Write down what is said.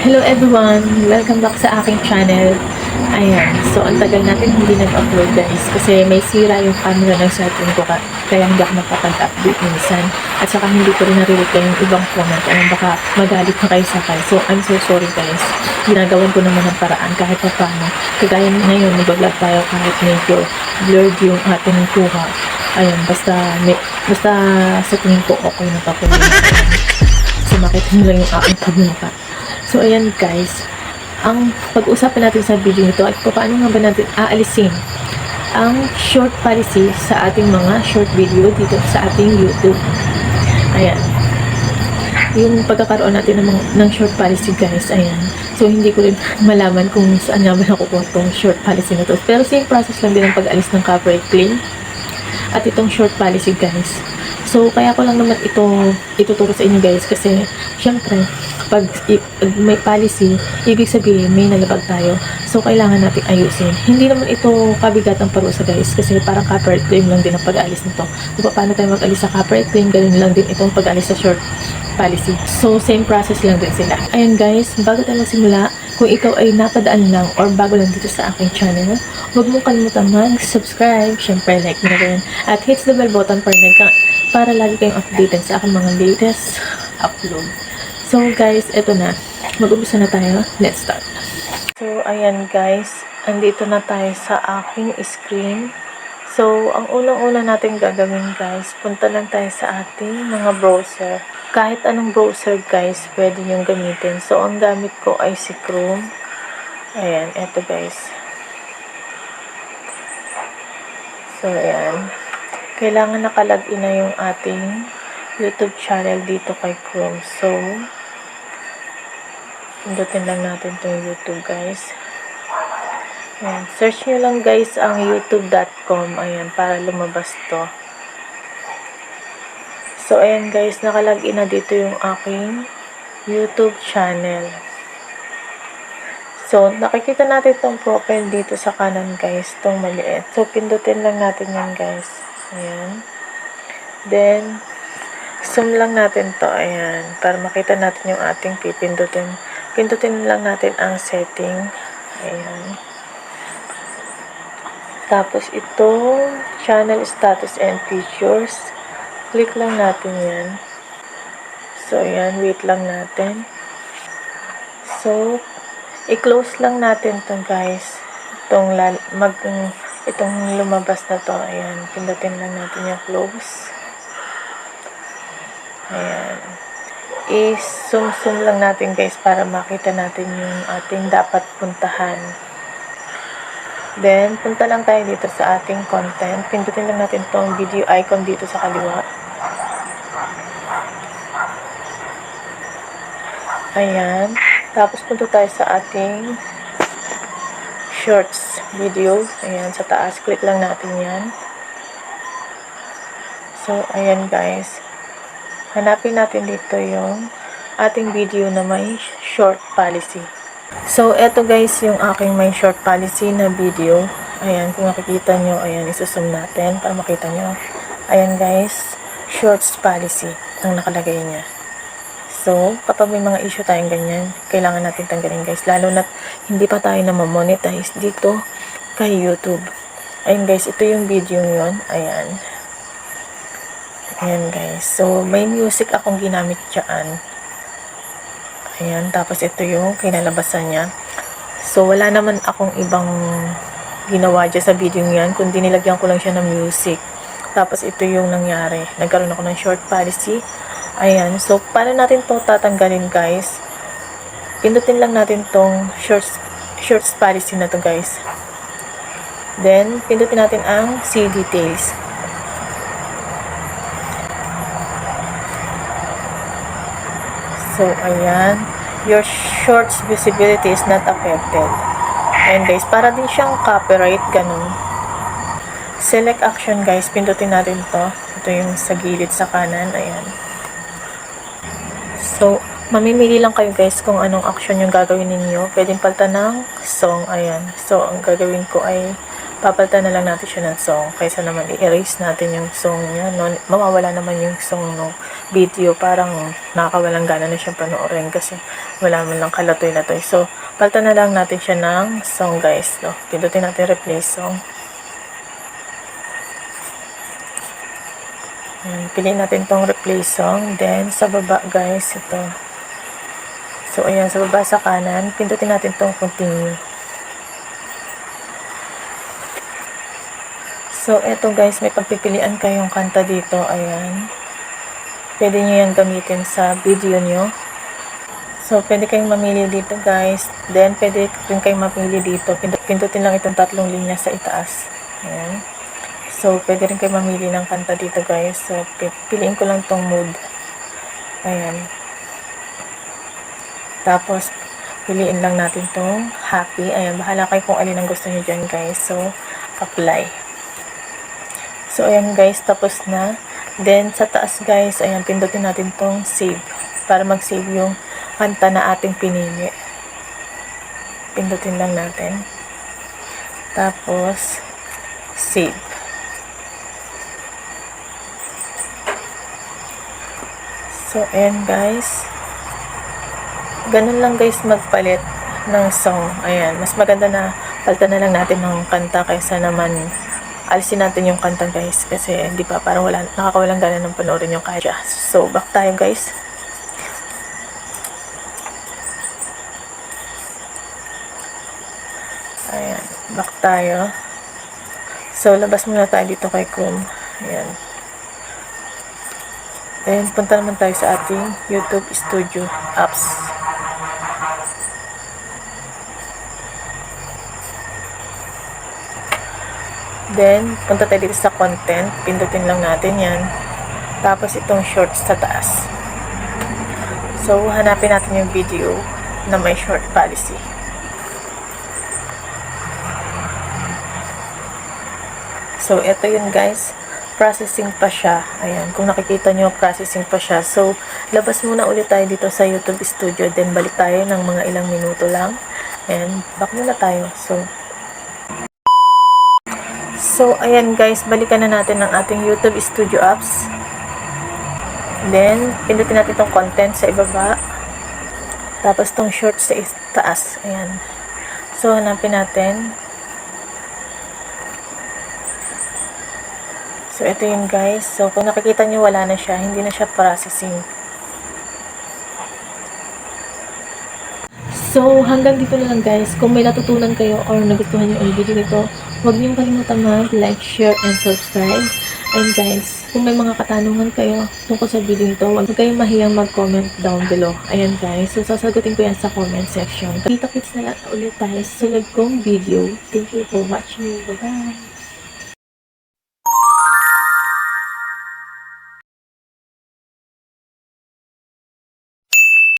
Hello everyone! Welcome back sa aking channel. Ayan, so ang tagal natin hindi nag-upload guys kasi may sira yung camera ng cellphone ko kaya hindi ako nakapag-update minsan. At saka hindi ko rin nare-reply yung ibang comment o baka magalit na kayo sa akin. So I'm so sorry guys. Ginagawan ko naman ng paraan kahit pa paano. Kagaya ngayon, nag-vlog tayo kahit medyo blurred yung ating kuha. Ayan, basta sa tingin ko okay na pa po. So makita nyo lang yung aking pagmuka. So, ayan guys, ang pag-usapan natin sa video nito ay paano nga ba natin aalisin ang short policy sa ating mga short video dito sa ating YouTube. Ayan. Yung pagkakaroon natin ng short policy guys, ayan. So, hindi ko rin malaman kung saan nga ba nakukuha itong short policy na to. Pero same process lang din ang pag-alis ng copyright claim at itong short policy guys. So, kaya ko lang naman ito ituturo sa inyo guys kasi syempre, pag may policy, ibig sabihin may nalabag tayo. So, kailangan natin ayusin. Hindi naman ito kabigat ang parusa guys kasi parang copyright claim lang din ang pag-alis nito. Kung paano tayo mag-alis sa copyright claim, ganun lang din itong pag-alis sa short policy. So, same process lang din sila. Ayan guys, bago tayo magsimula, kung ikaw ay napadaan lang or bago lang dito sa aking channel, huwag mong kalimutan mag-subscribe, syempre like mo na rin, at hit the bell button para lagi kayong updated sa aking mga latest upload. So guys, eto na. Mag-umpisa na tayo. Let's start. So ayan guys, andito na tayo sa aking screen. So ang unang-una natin gagawin guys, punta lang tayo sa ating mga browser. Kahit anong browser guys, pwede nyo gamitin. So ang gamit ko ay si Chrome. Ayan, eto guys. So ayan. Kailangan nakalagin na yung ating YouTube channel dito kay Chrome. So, pindutin lang natin itong YouTube guys. Ayan. Search nyo lang guys ang youtube.com. Ayan, para lumabas to. So, ayan guys, nakalagin na dito yung aking YouTube channel. So, nakikita natin itong profile dito sa kanan guys, itong maliit. So, pindutin lang natin yan guys. Ayan. Then, zoom lang natin to, ayan, para makita natin yung ating pipindutin. Pindutin lang natin ang setting, ayan. Tapos ito, channel status and features, click lang natin yan. So, ayan, wait lang natin. So, i-close lang natin to guys. Itong lumabas na to, ayan, pindutin lang natin yung close. Ayan. I-zoom lang natin guys para makita natin yung ating dapat puntahan. Then, punta lang tayo dito sa ating content. Pindutin lang natin itong video icon dito sa kaliwa. Ayan. Tapos, punta tayo sa ating shorts video. Ayan, sa taas. Click lang natin yan. So, ayan guys. Hanapin natin dito yung ating video na may short policy. So, eto guys yung aking may short policy na video. Ayan, kung makikita nyo, ayan, isusum natin para makita nyo. Ayan guys, shorts policy ang nakalagay niya. So, kapag may mga issue tayong ganyan, kailangan natin tanggalin guys. Lalo na hindi pa tayo na ma-monetize dito kay YouTube. Ayan guys, ito yung video yun. Ayan. Ayan guys. So, may music akong ginamit dyan. Ayan. Tapos, ito yung kinalabasan niya. So, wala naman akong ibang ginawa dyan sa video niyan. Kundi nilagyan ko lang siya ng music. Tapos, ito yung nangyari. Nagkaroon ako ng short policy. Ayan. So, paano natin to tatanggalin guys? Pindutin lang natin tong shorts policy na to guys. Then, pindutin natin ang see details. So, ayan. Your shorts visibility is not affected. Ayan guys, para din siyang copyright, ganun. Select action guys, pindutin natin to. Ito yung sa gilid sa kanan, ayan. So, mamimili lang kayo guys kung anong action yung gagawin ninyo. Pwedeng palitan ng song, ayan. So, ang gagawin ko ay papalitan na lang natin siya ng song. Kaysa naman i-erase natin yung song niya. No? Mawawala naman yung song no video, parang nakakawalang gana na siyang panoorin kasi wala man lang kalatoy-latoy. So, palitan na lang natin siya ng song guys. No? Pindutin natin replace song. Piliin natin tong replace song. Then, sa baba guys, ito. So, ayan, sa baba sa kanan, pindutin natin tong continue. So, eto guys, may pagpipilian kayong kanta dito. Ayan. Pwede nyo yan gamitin sa video nyo. So, pwede kayong mamili dito guys. Then, pwede rin kayong mamili dito. Pindutin lang itong 3 linya sa itaas. Ayan. So, pwede rin kayong mamili ng kanta dito guys. So, piliin ko lang tong mood. Ayan. Tapos, piliin lang natin tong happy. Ayan, bahala kayo kung alin ang gusto nyo dyan guys. So, apply. So, ayan guys, tapos na. Then, sa taas guys, ayan, pindutin natin tong save. Para mag-save yung kanta na ating pinili. Pindutin lang natin. Tapos, save. So, ayan guys. Ganun lang guys magpalit ng song. Ayan, mas maganda na palitan na lang natin ng kanta kaysa naman alisin natin yung kanta guys kasi hindi pa parang nakakawalang gana ng panoorin yung kaya. So, back tayo guys. Ayan, back tayo. So, labas muna tayo dito kay Chrome. Ayan. Then, punta naman tayo sa ating YouTube Studio apps. Then, punta tayo dito sa content. Pindutin lang natin yan. Tapos, itong shorts sa taas. So, hanapin natin yung video na may short policy. So, ito yun guys. Processing pa siya. Ayan, kung nakikita nyo, processing pa siya. So, labas muna ulit tayo dito sa YouTube Studio. Then, balik tayo ng mga ilang minuto lang. And, back muna tayo. So, ayan guys, balikan na natin ang ating YouTube Studio apps. Then, pindutin natin itong content sa ibaba. Tapos, itong shorts sa taas. Ayan. So, hanapin natin. So, ito yun guys. So, kung nakikita nyo, wala na siya. Hindi na siya processing. So, hanggang dito na lang guys. Kung may natutunan kayo or nagustuhan nyo ang video nito, huwag niyong kalimutan mag-like, share, and subscribe. And guys, kung may mga katanungan kayo tungkol sa video nito, huwag kayong mahiyang mag-comment down below. Ayan guys, so sasagutin ko yan sa comment section. Kita-kits na lang ulit tayo sa susunod kong video. Thank you for watching. Bye-bye!